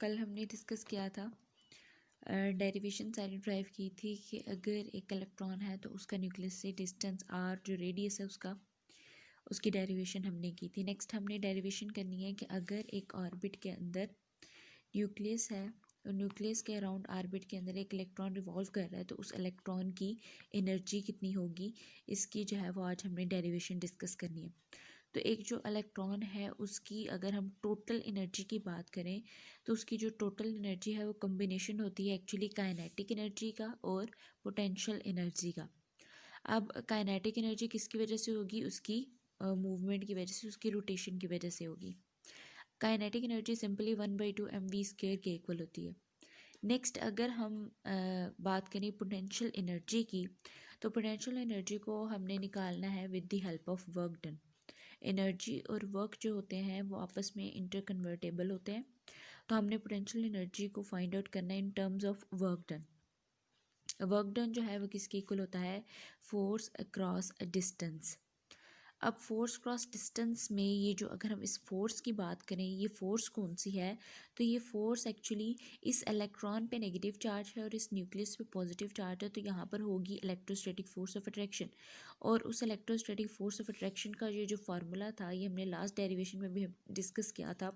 कल हमने डिस्कस किया था, डेरिवेशन सारी ड्राइव की थी कि अगर एक इलेक्ट्रॉन है तो उसका न्यूक्लियस से डिस्टेंस आर जो रेडियस है उसकी डेरिवेशन हमने की थी। नेक्स्ट हमने डेरिवेशन करनी है कि अगर एक ऑर्बिट के अंदर न्यूक्लियस है और न्यूक्लियस के अराउंड ऑर्बिट के अंदर एक इलेक्ट्रॉन रिवॉल्व कर रहा है तो उस इलेक्ट्रॉन की एनर्जी कितनी होगी, इसकी जो है वो आज हमने डेरिवेशन डिस्कस करनी है। तो एक जो इलेक्ट्रॉन है उसकी अगर हम टोटल एनर्जी की बात करें तो उसकी जो टोटल एनर्जी है वो कम्बिनेशन होती है एक्चुअली काइनेटिक एनर्जी का और पोटेंशियल एनर्जी का। अब काइनेटिक एनर्जी किसकी वजह से होगी, उसकी मूवमेंट की वजह से, उसकी रोटेशन की वजह से होगी। काइनेटिक एनर्जी सिंपली 1/2 mv² के इक्वल होती है। नेक्स्ट अगर हम बात करें पोटेंशियल एनर्जी की, तो पोटेंशियल एनर्जी को हमने निकालना है with the help of work done. Energy और वर्क जो होते हैं वो आपस में इंटरकन्वर्टेबल होते हैं, तो हमने पोटेंशियल एनर्जी को फाइंड आउट करना है in terms of work done. Work done जो है वो किसके इक्वल होता है, फोर्स अक्रॉस अ डिस्टेंस। अब फोर्स क्रॉस डिस्टेंस में ये जो अगर हम इस फोर्स की बात करें, ये फोर्स कौन सी है, तो ये फोर्स एक्चुअली इस इलेक्ट्रॉन पे नेगेटिव चार्ज है और इस न्यूक्लियस पे पॉजिटिव चार्ज है, तो यहाँ पर होगी इलेक्ट्रोस्टैटिक फोर्स ऑफ अट्रैक्शन। और उस इलेक्ट्रोस्टैटिक फोर्स ऑफ अट्रैक्शन का ये जो फार्मूला था ये हमने लास्ट डेरिवेशन में भी डिस्कस किया था।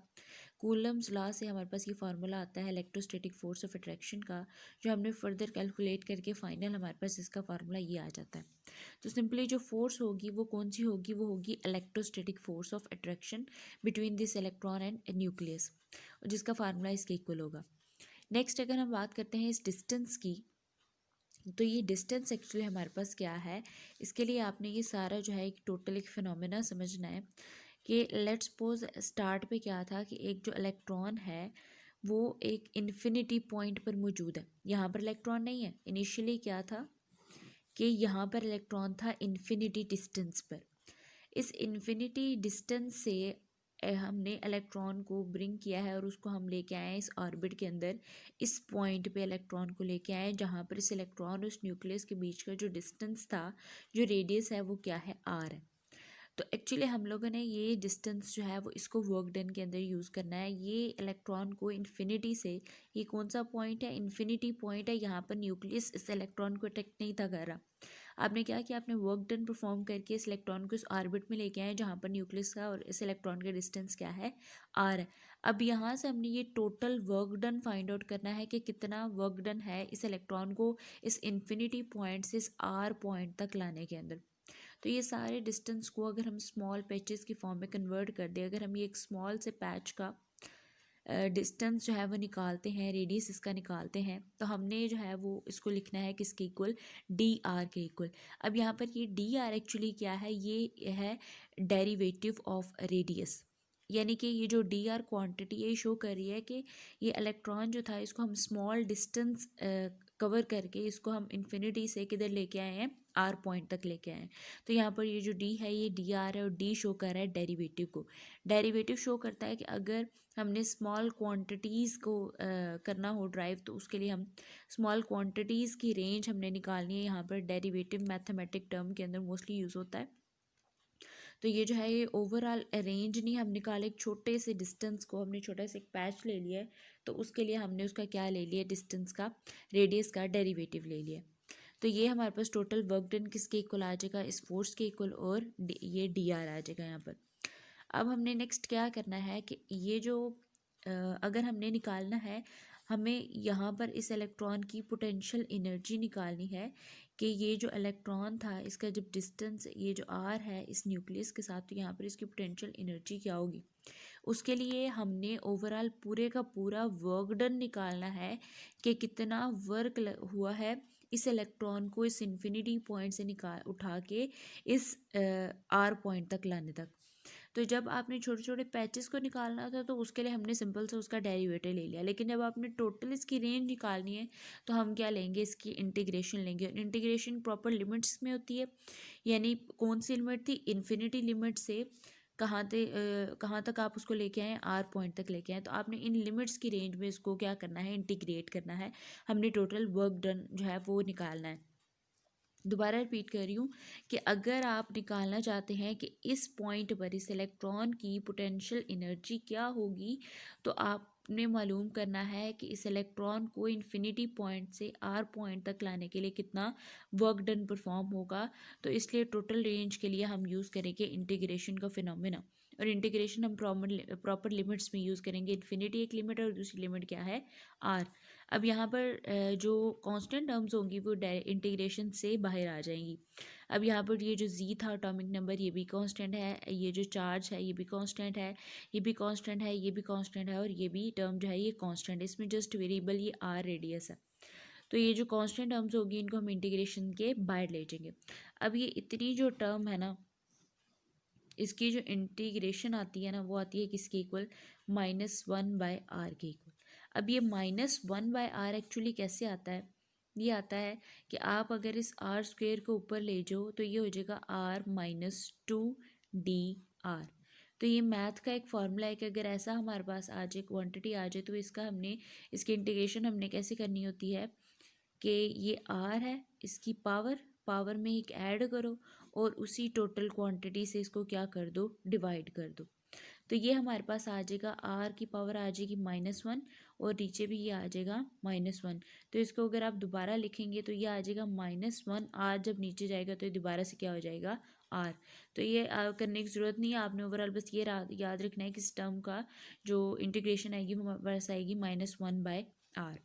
कूलम्स लॉ से हमारे पास ये फार्मूला आता है इलेक्ट्रोस्टैटिक फोर्स ऑफ अट्रैक्शन का, जो हमने फर्दर कैलकुलेट करके फाइनल हमारे पास इसका फार्मूला ये आ जाता है। तो सिंपली जो फोर्स होगी वो कौन सी होगी, वो होगी electrostatic force of attraction between this electron and nucleus, जिसका फार्मूला इसके इक्वल होगा। नेक्स्ट अगर हम बात करते हैं इस डिस्टेंस की, तो ये डिस्टेंस एक्चुअली हमारे पास क्या है, इसके लिए आपने ये सारा जो है एक टोटल एक फिनोमेना समझना है कि लेट्स सपोज स्टार्ट पे क्या था कि एक जो इलेक्ट्रॉन है वो एक इन्फिनिटी पॉइंट पर मौजूद है। यहाँ पर इलेक्ट्रॉन नहीं है, इनिशियली क्या था कि यहाँ पर इलेक्ट्रॉन था इन्फिनिटी डिस्टेंस पर। इस इन्फिनिटी डिस्टेंस से हमने इलेक्ट्रॉन को ब्रिंग किया है और उसको हम लेके आए हैं इस ऑर्बिट के अंदर। इस पॉइंट पे इलेक्ट्रॉन को लेके आए जहाँ पर इस इलेक्ट्रॉन और उस न्यूक्लियस के बीच का जो डिस्टेंस था, जो रेडियस है वो क्या है, आर है। तो एक्चुअली हम लोगों ने ये डिस्टेंस जो है वो इसको वर्क डन के अंदर यूज़ करना है। ये इलेक्ट्रॉन को इन्फिनिटी से, ये कौन सा पॉइंट है, इन्फिनिटी पॉइंट है, यहाँ पर न्यूक्लियस इस इलेक्ट्रॉन को अटैक नहीं था कर रहा। आपने क्या किया, आपने वर्क डन परफॉर्म करके इस इलेक्ट्रॉन को इस ऑर्बिट में लेके आए जहाँ पर न्यूक्लियस का और इस इलेक्ट्रॉन का डिस्टेंस क्या है, आर है। अब यहाँ से हमने ये total work done find out करना है कि कितना वर्क डन है इस इलेक्ट्रॉन को इस इन्फिनिटी पॉइंट से इस आर पॉइंट तक लाने के अंदर। तो ये सारे डिस्टेंस को अगर हम स्मॉल पैचेस की फॉर्म में कन्वर्ट कर दें, अगर हम ये एक स्मॉल से पैच का डिस्टेंस जो है वो निकालते हैं, रेडियस इसका निकालते हैं, तो हमने जो है वो इसको लिखना है किसके इक्वल, डी आर के इक्वल। अब यहाँ पर ये डी आर एक्चुअली क्या है, ये है डेरिवेटिव ऑफ रेडियस। यानी कि ये जो डी आर क्वान्टिटी ये शो कर रही है कि ये इलेक्ट्रॉन जो था इसको हम स्मॉल डिस्टेंस कवर करके इसको हम इन्फिनिटी से किधर लेके आए हैं, आर पॉइंट तक लेके आए हैं। तो यहाँ पर ये जो डी है ये डी आर है और डी शो कर रहा है डेरिवेटिव को। डेरिवेटिव शो करता है कि अगर हमने स्मॉल क्वांटिटीज़ को करना हो ड्राइव, तो उसके लिए हम स्मॉल क्वांटिटीज़ की रेंज हमने निकालनी है। यहाँ पर डेरिवेटिव मैथमेटिक टर्म के अंदर मोस्टली यूज़ होता है। तो ये जो है ये ओवरऑल रेंज नहीं, हम निकाले एक छोटे से डिस्टेंस को, हमने छोटा सा एक पैच ले लिया है, तो उसके लिए हमने उसका क्या ले लिया, डिस्टेंस का, रेडियस का डेरिवेटिव ले लिया। तो ये हमारे पास टोटल वर्क डन किसके इक्वल आ जाएगा, इस फोर्स के इक्वल, और ये डी आर आ जाएगा यहाँ पर। अब हमने नेक्स्ट क्या करना है कि ये जो अगर हमने निकालना है, हमें यहाँ पर इस इलेक्ट्रॉन की पोटेंशियल एनर्जी निकालनी है कि ये जो इलेक्ट्रॉन था इसका जब डिस्टेंस ये जो आर है इस न्यूक्लियस के साथ, तो यहाँ पर इसकी पोटेंशियल एनर्जी क्या होगी। उसके लिए हमने ओवरऑल पूरे का पूरा वर्क डन निकालना है कि कितना वर्क हुआ है इस इलेक्ट्रॉन को इस इन्फिनिटी पॉइंट से उठा के इस आर पॉइंट तक लाने तक। तो जब आपने छोटे छोटे पैचेस को निकालना था तो उसके लिए हमने सिंपल से उसका डेरिवेटिव ले लिया, लेकिन जब आपने टोटल इसकी रेंज निकालनी है तो हम क्या लेंगे, इसकी इंटीग्रेशन लेंगे। और इंटीग्रेशन प्रॉपर लिमिट्स में होती है, यानी कौन सी लिमिट थी, इन्फिनिटी लिमिट से कहाँ तक आप उसको लेके आए, आर पॉइंट तक लेके आए। तो आपने इन लिमिट्स की रेंज में इसको क्या करना है, इंटीग्रेट करना है। हमने टोटल वर्क डन जो है वो निकालना है। दोबारा रिपीट कर रही हूँ कि अगर आप निकालना चाहते हैं कि इस पॉइंट पर इस इलेक्ट्रॉन की पोटेंशियल एनर्जी क्या होगी, तो आपने मालूम करना है कि इस इलेक्ट्रॉन को इन्फिनिटी पॉइंट से आर पॉइंट तक लाने के लिए कितना वर्क डन परफॉर्म होगा। तो इसलिए टोटल रेंज के लिए हम यूज़ करेंगे इंटीग्रेशन का फिनोमेना, और इंटीग्रेशन हम प्रॉपर लिमिट्स में यूज़ करेंगे। इन्फिनिटी एक लिमिट है और दूसरी लिमिट क्या है, आर। अब यहाँ पर जो कांस्टेंट टर्म्स होंगी वो इंटीग्रेशन से बाहर आ जाएंगी। अब यहाँ पर ये जो जी था एटॉमिक नंबर, ये भी कांस्टेंट है, ये जो चार्ज है ये भी कांस्टेंट है, ये भी कांस्टेंट है, ये भी कांस्टेंट है, और ये भी टर्म जो है ये कांस्टेंट है। इसमें जस्ट वेरिएबल ये आर रेडियस है। तो ये जो कांस्टेंट टर्म्स होगी इनको हम इंटीग्रेशन के बाहर ले जाएंगे। अब ये इतनी जो टर्म है ना, इसकी जो इंटीग्रेशन आती है ना वो आती है किसके इक्वल, -1/r के इक्वल। अब ये -1/r एक्चुअली कैसे आता है, ये आता है कि आप अगर इस आर स्क्वेयर को ऊपर ले जाओ तो ये हो जाएगा r-2dr। तो ये मैथ का एक फॉर्मूला है कि अगर ऐसा हमारे पास आ जाए, क्वांटिटी आ जाए, तो इसका हमने इसकी इंटीग्रेशन हमने कैसे करनी होती है कि ये आर है, इसकी पावर पावर में एक ऐड करो और उसी टोटल क्वांटिटी से इसको क्या कर दो, डिवाइड कर दो। तो ये हमारे पास आ जाएगा आर की पावर आ जाएगी -1, और नीचे भी ये आ जाएगा -1। तो इसको अगर आप दोबारा लिखेंगे तो ये आ जाएगा -1, आर जब नीचे जाएगा तो ये दोबारा से क्या हो जाएगा, आर। तो ये करने की ज़रूरत नहीं है, आपने ओवरऑल बस ये याद रखना है कि इस टर्म का जो इंटीग्रेशन आएगी वो हमारे पास आएगी -1/r।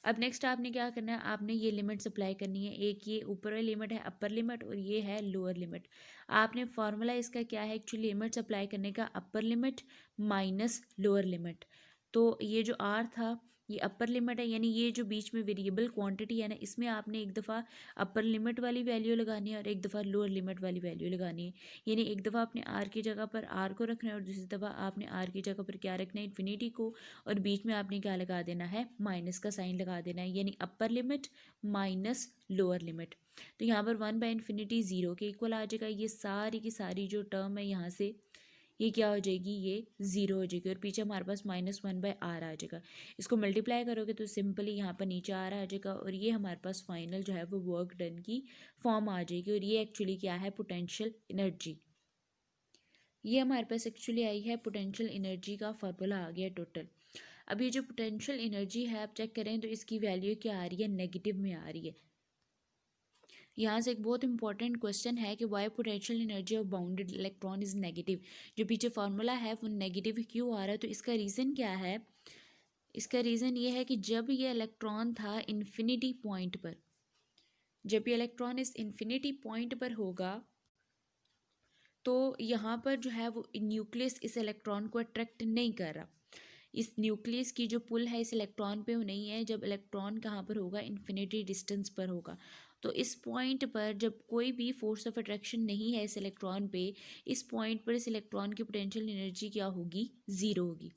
अब नेक्स्ट आपने क्या करना है, आपने ये लिमिट्स अप्लाई करनी है। एक ये ऊपर वाली लिमिट है अपर लिमिट, और ये है लोअर लिमिट। आपने फार्मूला इसका क्या है, एक्चुअली लिमिट्स अप्लाई करने का upper limit minus lower limit. तो ये जो आर था ये अपर लिमिट है, यानी ये जो बीच में वेरिएबल क्वांटिटी है ना, इसमें आपने एक दफ़ा अपर लिमिट वाली वैल्यू लगानी है और एक दफ़ा लोअर लिमिट वाली वैल्यू लगानी है। यानी एक दफ़ा आपने आर की जगह पर आर को रखना है और दूसरी दफ़ा आपने आर की जगह पर क्या रखना है, इन्फिनिटी को, और बीच में आपने क्या लगा देना है, माइनस का साइन लगा देना है, यानी upper limit minus lower limit. तो यहाँ पर 1/∞ 0 के इक्वल आ जाएगा। ये सारी की सारी जो टर्म है यहाँ से ये क्या हो जाएगी, ये ज़ीरो हो जाएगी, और पीछे हमारे पास -1/r आ जाएगा। इसको मल्टीप्लाई करोगे तो सिंपली यहाँ पर नीचे आर आ जाएगा, और ये हमारे पास फाइनल जो है वो वर्क डन की फॉर्म आ जाएगी। और ये एक्चुअली क्या है, पोटेंशियल एनर्जी। ये हमारे पास एक्चुअली आई है पोटेंशियल एनर्जी का फॉर्मूला आ गया टोटल। अब ये जो पोटेंशियल एनर्जी है आप चेक करें तो इसकी वैल्यू क्या आ रही है, नेगेटिव में आ रही है। यहाँ से एक बहुत इंपॉर्टेंट क्वेश्चन है कि why potential energy of bounded electron is negative. जो पीछे फार्मूला है वो नेगेटिव क्यों आ रहा है, तो इसका रीज़न क्या है। इसका रीज़न ये है कि जब ये इलेक्ट्रॉन था इन्फिनिटी पॉइंट पर, जब ये इलेक्ट्रॉन इस इन्फिनिटी पॉइंट पर होगा तो यहाँ पर जो है वो न्यूक्लियस इस इलेक्ट्रॉन को अट्रैक्ट नहीं कर रहा। इस न्यूक्लियस की जो पुल है इस इलेक्ट्रॉन पे वो नहीं है। जब इलेक्ट्रॉन कहाँ पर होगा, इन्फिनिटी डिस्टेंस पर होगा। तो इस पॉइंट पर जब कोई भी फोर्स ऑफ अट्रैक्शन नहीं है इस इलेक्ट्रॉन पे, इस पॉइंट पर इस इलेक्ट्रॉन की पोटेंशियल एनर्जी क्या होगी, ज़ीरो होगी।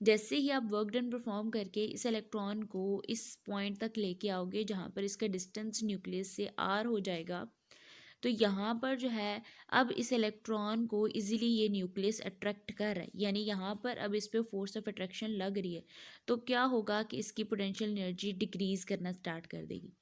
जैसे ही आप वर्क डन परफॉर्म करके इस इलेक्ट्रॉन को इस पॉइंट तक लेके आओगे जहाँ पर इसका डिस्टेंस न्यूक्लियस से आर हो जाएगा, तो यहाँ पर जो है अब इस इलेक्ट्रॉन को इजीली ये न्यूक्लियस अट्रैक्ट कर रहा है, यानी यहाँ पर अब इस पर फोर्स ऑफ अट्रैक्शन लग रही है। तो क्या होगा कि इसकी पोटेंशियल एनर्जी डिक्रीज करना स्टार्ट कर देगी।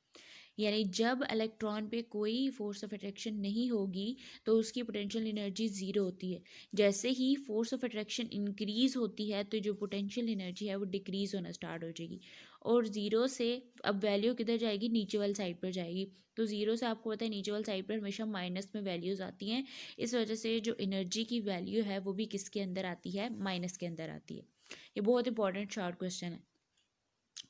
यानी जब इलेक्ट्रॉन पे कोई फोर्स ऑफ अट्रैक्शन नहीं होगी तो उसकी पोटेंशियल एनर्जी ज़ीरो होती है। जैसे ही फोर्स ऑफ अट्रैक्शन इंक्रीज होती है तो जो पोटेंशियल एनर्जी है वो डिक्रीज होना स्टार्ट हो जाएगी, और ज़ीरो से अब वैल्यू किधर जाएगी, नीचे वाली साइड पर जाएगी। तो ज़ीरो से आपको पता है नीचे वाली साइड पर हमेशा माइनस में वैल्यूज़ आती हैं। इस वजह से जो एनर्जी की वैल्यू है वो भी किसके अंदर आती है, माइनस के अंदर आती है। ये बहुत इंपॉर्टेंट शॉर्ट क्वेश्चन है।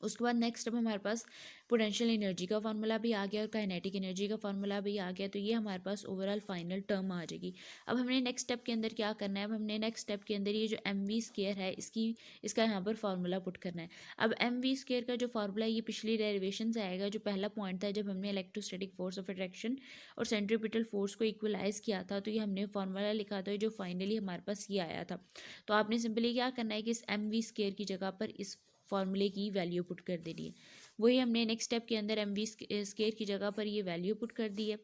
उसके बाद नेक्स्ट अब हमारे पास पोटेंशियल एनर्जी का फार्मूला भी आ गया और काइनेटिक एनर्जी का फार्मूला भी आ गया। तो ये हमारे पास ओवरऑल फाइनल टर्म आ जाएगी। अब हमने नेक्स्ट स्टेप के अंदर क्या करना है, अब हमने नेक्स्ट स्टेप के अंदर ये जो mv² है इसका यहाँ पर फार्मूला पुट करना है। अब mv² का जो फार्मूला है ये पिछली डेरिवेशन से आएगा। जो पहला पॉइंट था जब हमने इलेक्ट्रोस्टैटिक फोर्स ऑफ अट्रैक्शन और सेंट्रीपिटल फोर्स को इक्वलाइज किया था, तो ये हमने फार्मूला लिखा था जो फाइनली हमारे पास ये आया था। तो आपने सिंपली क्या करना है कि इस mv² की जगह पर इस फॉर्मूले की वैल्यू पुट कर देनी है। वही हमने नेक्स्ट स्टेप के अंदर mv² की जगह पर ये वैल्यू पुट कर दी है।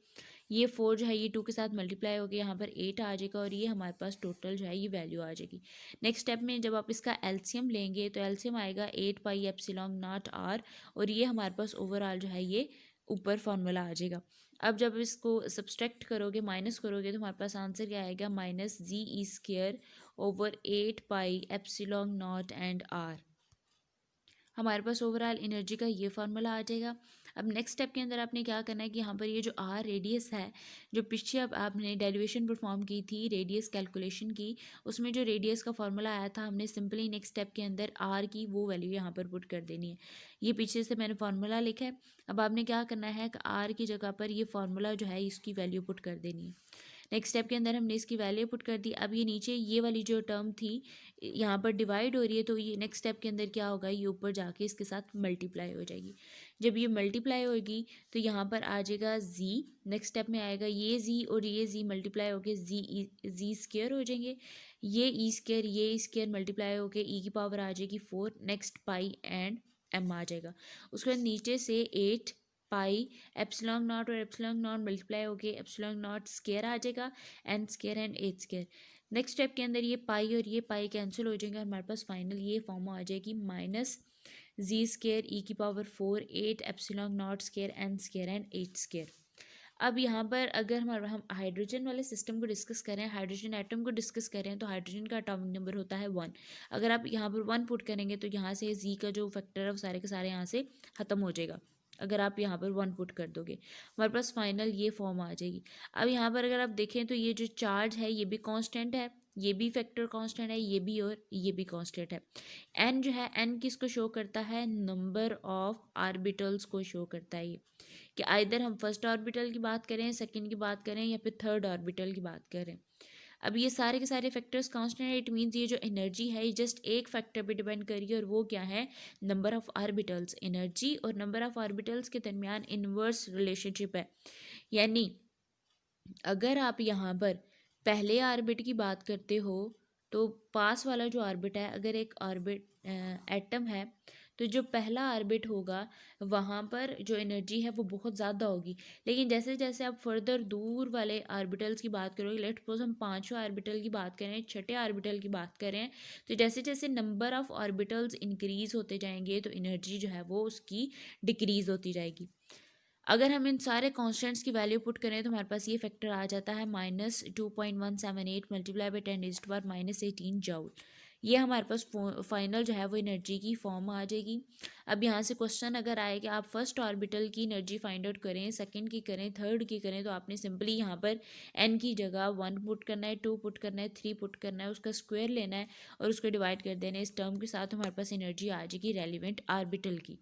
ये 4 जो है ये 2 के साथ मल्टीप्लाई होकर यहाँ पर 8 आ जाएगा, और ये हमारे पास टोटल जो है ये वैल्यू आ जाएगी। नेक्स्ट स्टेप में जब आप इसका एलसीएम लेंगे तो एलसीएम आएगा 8 पाई एप्सिलॉन नॉट r, और ये हमारे पास ओवरऑल जो है ये ऊपर फॉर्मूला आ जाएगा। अब जब इसको सब्सट्रैक्ट करोगे, माइनस करोगे, तो हमारे पास आंसर क्या आएगा, minus Z E square over 8 pi epsilon not and R. हमारे पास ओवरऑल एनर्जी का ये फार्मूला आ जाएगा। अब नेक्स्ट स्टेप के अंदर आपने क्या करना है कि यहाँ पर ये जो आर रेडियस है, जो पीछे अब आपने डेरिवेशन परफॉर्म की थी रेडियस कैलकुलेशन की, उसमें जो रेडियस का फार्मूला आया था, हमने सिंपली नेक्स्ट स्टेप के अंदर आर की वो वैल्यू यहाँ पर पुट कर देनी है। ये पीछे से मैंने फार्मूला लिखा है। अब आपने क्या करना है कि आर की जगह पर ये फार्मूला जो है इसकी वैल्यू पुट कर देनी है। नेक्स्ट स्टेप के अंदर हमने इसकी वैल्यू पुट कर दी। अब ये नीचे ये वाली जो टर्म थी यहाँ पर डिवाइड हो रही है, तो ये नेक्स्ट स्टेप के अंदर क्या होगा, ये ऊपर जाके इसके साथ मल्टीप्लाई हो जाएगी। जब ये मल्टीप्लाई होगी तो यहाँ पर आ जाएगा जी, नेक्स्ट स्टेप में आएगा ये जी और ये जी मल्टीप्लाई होके जी स्क्वायर हो जाएंगे। ये ई स्क्वायर ये स्क्वायर मल्टीप्लाई होके ई की पावर आ जाएगी 4, नेक्स्ट पाई एंड एम आ जाएगा। उसके बाद नीचे से 8 पाई एप्सिलॉन नॉट और एप्सिलॉन नॉट मल्टीप्लाई होके एप्सिलॉन नॉट स्क्वायर आ जाएगा, N square and H square. Next step के अंदर ये पाई और ये पाई कैंसिल हो जाएंगे और हमारे पास फाइनल ये फॉर्म आ जाएगी माइनस जी स्क्वायर ई की power 4 8 epsilon not square N square and H square. अब यहाँ पर अगर हम हाइड्रोजन वाले सिस्टम को डिस्कस करें, हाइड्रोजन एटम को डिस्कस करें, तो हाइड्रोजन का एटॉमिक नंबर होता है 1। अगर आप यहाँ पर 1 पुट करेंगे तो यहाँ से जी का जो फैक्टर है वो सारे के सारे यहाँ से ख़त्म हो जाएगा। अगर आप यहाँ पर 1 पुट कर दोगे हमारे पास फाइनल ये फॉर्म आ जाएगी। अब यहाँ पर अगर आप देखें तो ये जो चार्ज है ये भी कांस्टेंट है, ये भी फैक्टर कांस्टेंट है, ये भी और ये भी कांस्टेंट है। एन जो है, एन किसको शो करता है, नंबर ऑफ आर्बिटल्स को शो करता है ये, कि आइदर हम फर्स्ट ऑर्बिटल की बात करें, सेकंड की बात करें या फिर थर्ड ऑर्बिटल की बात करें। अब ये सारे के सारे फैक्टर्स कांस्टेंट है, इट मीन्स ये जो एनर्जी है ये जस्ट एक फैक्टर पे डिपेंड करिए और वो क्या है, नंबर ऑफ ऑर्बिटल्स। एनर्जी और नंबर ऑफ ऑर्बिटल्स के दरमियान इनवर्स रिलेशनशिप है। यानी अगर आप यहाँ पर पहले ऑर्बिट की बात करते हो तो पास वाला जो ऑर्बिट है, अगर एक ऑर्बिट एटम है तो जो पहला ऑर्बिट होगा वहाँ पर जो एनर्जी है वो बहुत ज़्यादा होगी। लेकिन जैसे जैसे आप फर्दर दूर वाले ऑर्बिटल्स की बात करोगे, लेट्स सपोज हम 5वें ऑर्बिटल की बात करें, छठे ऑर्बिटल की बात करें, तो जैसे जैसे नंबर ऑफ ऑर्बिटल्स इंक्रीज होते जाएंगे तो एनर्जी जो है वो उसकी डिक्रीज होती जाएगी। अगर हम इन सारे कॉन्स्टेंट्स की वैल्यू पुट करें तो हमारे पास ये फैक्टर आ जाता है -2.178 मल्टीप्लाई बाई 10⁻⁻18 जूल। ये हमारे पास फाइनल जो है वो एनर्जी की फॉर्म आ जाएगी। अब यहाँ से क्वेश्चन अगर आए कि आप फर्स्ट ऑर्बिटल की एनर्जी फाइंड आउट करें, सेकंड की करें, थर्ड की करें, तो आपने सिंपली यहाँ पर n की जगह 1 पुट करना है, 2 पुट करना है, 3 पुट करना है, उसका स्क्वायर लेना है और उसको डिवाइड कर देना है इस टर्म के साथ। हमारे पास एनर्जी आ जाएगी रेलिवेंट ऑर्बिटल की।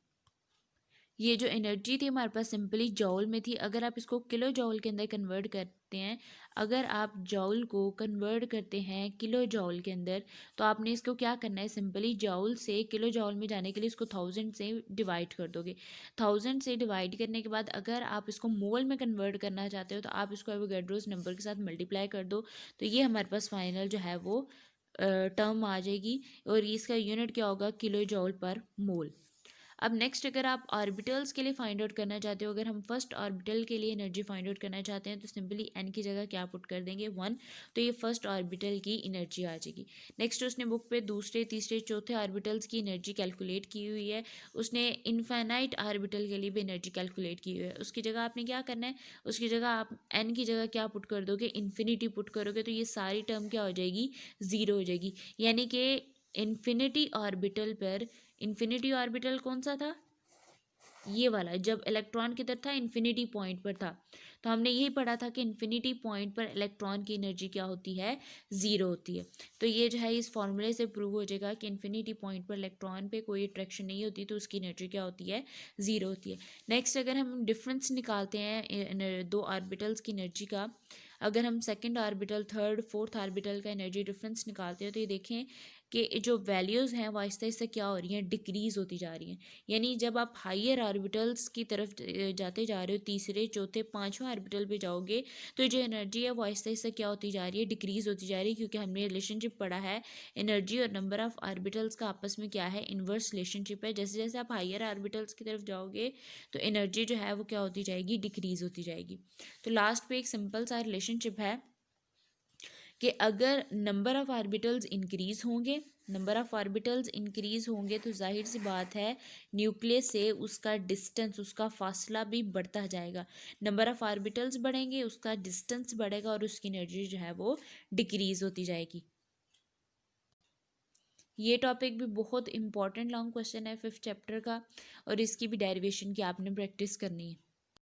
ये जो एनर्जी थी हमारे पास सिंपली जॉल में थी। अगर आप इसको किलो जॉल के अंदर कन्वर्ट करते हैं, अगर आप जॉल को कन्वर्ट करते हैं किलो जॉल के अंदर, तो आपने इसको क्या करना है, सिंपली जॉल से किलो जॉल में जाने के लिए इसको 1000 से डिवाइड कर दोगे। 1000 से डिवाइड करने के बाद अगर आप इसको मोल में कन्वर्ट करना चाहते हो तो आप इसको एवोगैड्रोस नंबर के साथ मल्टीप्लाई कर दो, तो ये हमारे पास फाइनल जो है वो टर्म आ जाएगी और इसका यूनिट क्या होगा, किलो जॉल पर मोल। अब नेक्स्ट अगर आप ऑर्बिटल्स के लिए फाइंड आउट करना चाहते हो, अगर हम फर्स्ट ऑर्बिटल के लिए एनर्जी फाइंड आउट करना चाहते हैं तो सिंपली एन की जगह क्या पुट कर देंगे, 1, तो ये फर्स्ट ऑर्बिटल की एनर्जी आ जाएगी। नेक्स्ट उसने बुक पे दूसरे तीसरे चौथे ऑर्बिटल्स की एनर्जी कैलकुलेट की हुई है, उसने इनफाइनाइट ऑर्बिटल के लिए भी एनर्जी कैलकुलेट की हुई है। उसकी जगह आपने क्या करना है, उसकी जगह आप एन की जगह क्या पुट कर दोगे, इन्फिनिटी पुट करोगे, तो ये सारी टर्म क्या हो जाएगी, ज़ीरो हो जाएगी। यानी कि इन्फिनिटी ऑर्बिटल पर, इन्फिनिटी ऑर्बिटल कौन सा था, ये वाला, जब इलेक्ट्रॉन किधर था, इन्फिनिटी पॉइंट पर था, तो हमने यही पढ़ा था कि इन्फिनिटी पॉइंट पर इलेक्ट्रॉन की एनर्जी क्या होती है, ज़ीरो होती है। तो ये जो है इस फॉर्मूले से प्रूव हो जाएगा कि इन्फिनिटी पॉइंट पर इलेक्ट्रॉन पे कोई अट्रैक्शन नहीं होती, तो उसकी एनर्जी क्या होती है, ज़ीरो होती है। नेक्स्ट अगर हम डिफरेंस निकालते हैं दो ऑर्बिटल्स की एनर्जी का, अगर हम second orbital third fourth orbital का एनर्जी डिफरेंस निकालते हैं तो ये देखें कि जो वैल्यूज़ हैं वो आहिस्ता आहिस्ता क्या हो रही हैं, डिक्रीज़ होती जा रही हैं। यानी जब आप हायर ऑर्बिटल्स की तरफ जाते जा रहे हो, तीसरे चौथे पाँचवें ऑर्बिटल पे जाओगे, तो जो एनर्जी है वो आहिस्ता आहिस्ता क्या होती जा रही है, डिक्रीज़ होती जा रही है, क्योंकि हमने रिलेशनशिप पढ़ा है एनर्जी और नंबर ऑफ ऑर्बिटल्स का आपस में क्या है, इन्वर्स रिलेशनशिप है। जैसे जैसे आप हायर ऑर्बिटल्स की तरफ जाओगे तो एनर्जी जो है वो क्या होती जाएगी, डिक्रीज़ होती जाएगी। तो लास्ट पे एक सिंपल सा रिलेशनशिप है कि अगर नंबर ऑफ़ ऑर्बिटल्स इंक्रीज़ होंगे, नंबर ऑफ़ ऑर्बिटल्स इंक्रीज़ होंगे तो जाहिर सी बात है न्यूक्लियस से उसका डिस्टेंस, उसका फासला भी बढ़ता जाएगा। नंबर ऑफ़ ऑर्बिटल्स बढ़ेंगे, उसका डिस्टेंस बढ़ेगा और उसकी एनर्जी जो है वो डिक्रीज़ होती जाएगी। ये टॉपिक भी बहुत इंपॉर्टेंट लॉन्ग क्वेश्चन है 5th चैप्टर का, और इसकी भी डेरिवेशन की आपने प्रैक्टिस करनी है।